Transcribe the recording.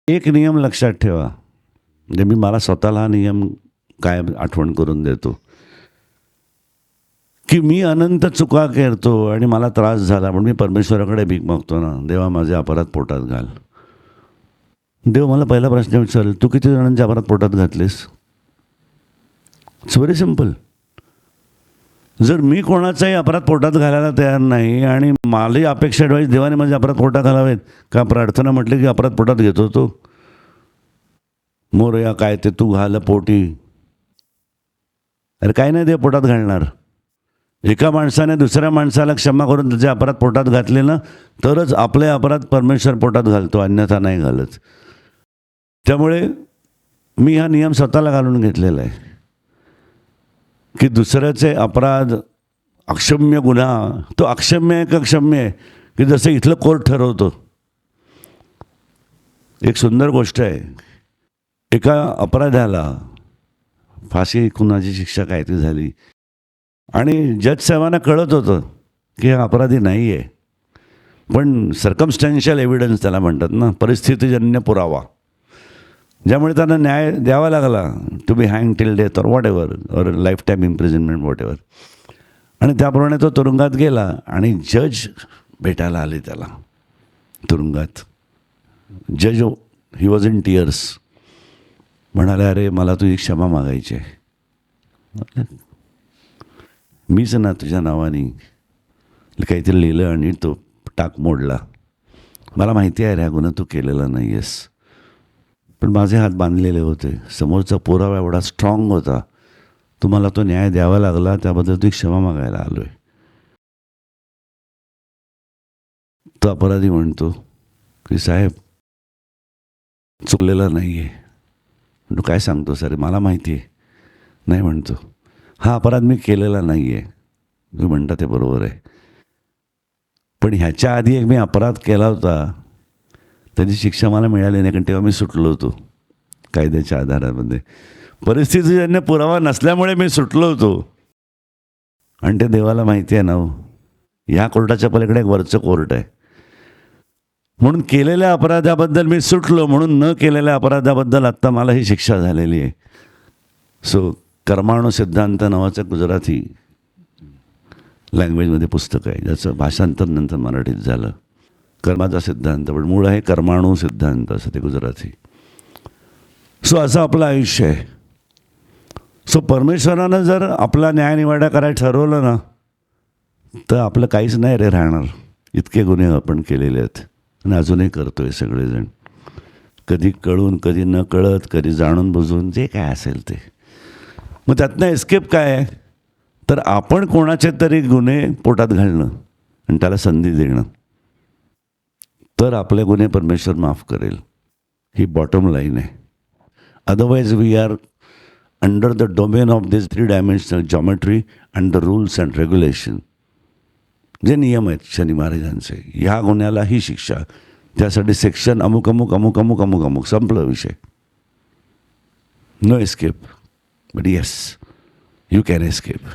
एक नियम लक्षात ठेवा, म्हणजे मी मला स्वतःला हा नियम काय आठवण करून देतो, की मी अनंत चुका करतो आणि मला त्रास झाला, पण मी परमेश्वराकडे भीक मागतो ना, देवा माझे अपराध पोटात घाल. देव मला पहिला प्रश्न विचारेल, तू किती जणांच्या अपराध पोटात घातलेस? It's very simple. जर मी कोणाचाही अपराध पोटात घालायला तयार नाही आणि मला अपेक्षा ठेवायची देवाने माझे अपराध पोटात घालावेत का, प्रार्थना म्हटलं की अपराध पोटात घेतो तो. मोरया काय ते तू घाल पोटी. अरे काय नाही, देव पोटात घालणार. एका माणसाने दुसऱ्या माणसाला क्षमा करून त्याचे अपराध पोटात घातले ना, तरच आपले अपराध परमेश्वर पोटात घालतो, अन्यथा नाही घालत. त्यामुळे मी हा नियम स्वतःला घालून घेतलेला आहे की दुसऱ्याचे अपराध, अक्षम्य गुन्हा, तो अक्षम्य आहे का क्षम्य आहे, की जसं इथलं कोर्ट ठरवतो. एक सुंदर गोष्ट आहे, एका अपराध्याला फाशी खुनाची शिक्षा काय ती झाली आणि जज साहेबांना कळत होतं की हा अपराधी नाही आहे, पण सर्कमस्टॅन्शियल एव्हिडन्स त्याला म्हणतात ना, परिस्थितीजन्य पुरावा, ज्यामुळे त्यांना न्याय द्यावा लागला, to be hang till death और वॉट एव्हर, और life time imprisonment whatever. आणि त्याप्रमाणे तो तुरुंगात गेला आणि जज भेटायला आले त्याला तुरुंगात. जज ही वॉज इन टीयर्स. म्हणाले, अरे मला तुझी क्षमा मागायची आहे. मीच ना तुझ्या नावाने काहीतरी लिहिलं आणि तो टाक मोडला. मला माहिती आहे रे हा गुन्हा तू केलेला नाही आहेस, पण माझे हात बांधलेले होते, समोरचा पुरावा एवढा स्ट्रॉंग होता, तुम्हाला तो न्याय द्यावा लागला, त्याबद्दल तुझी क्षमा मागायला आलो आहे. तो अपराधी म्हणतो की साहेब चुकलेला नाही आहे. तू काय सांगतो सर, मला माहिती आहे. नाही म्हणतो, हा अपराध मी केलेला नाही आहे. तुम्ही म्हणता ते बरोबर आहे, पण ह्याच्या आधी एक मी अपराध केला होता, त्याची शिक्षा मला मिळाली नाही, कारण तेव्हा मी सुटलो होतो कायद्याच्या आधारामध्ये. परिस्थितीजन्य पुरावा नसल्यामुळे मी सुटलो होतो. आणि ते देवाला माहिती आहे ना हो, ह्या कोर्टाच्या पलीकडे एक वरचं कोर्ट आहे. म्हणून केलेल्या अपराधाबद्दल मी सुटलो, म्हणून न केलेल्या अपराधाबद्दल आत्ता मला ही शिक्षा झालेली आहे. सो कर्माणू सिद्धांत नावाचं गुजराती लँग्वेजमध्ये पुस्तक आहे, ज्याचं भाषांतर नंतर मराठीत झालं. कर्माचा सिद्धांत, पण मूळ आहे कर्माणू सिद्धांत, असं ते गुजराती. सो असं आपलं आयुष्य आहे. सो परमेश्वरानं जर आपला न्यायनिवाडा करायला ठरवलं ना, तर आपलं काहीच नाही रे राहणार. इतके गुन्हे आपण केलेले आहेत आणि अजूनही करतो आहे सगळेजण, कधी कळून, कधी न कळत, कधी जाणून बुजून, जे काय असेल ते. मग त्यातनं एस्केप काय आहे, तर आपण कोणाचे तरी गुन्हे पोटात घालणं आणि त्याला संधी देणं, तर आपले गुन्हे परमेश्वर माफ करेल. ही बॉटम लाईन आहे. Otherwise we are under the domain of this 3 dimensional geometry and the rules and regulation. जे नियम आहेत शनी महाराजांचे, ह्या गुन्ह्याला ही शिक्षा, त्यासाठी सेक्शन अमुक अमुक अमुक अमुक अमुक अमुक, संपलं विषय. No escape. But yes, you can escape.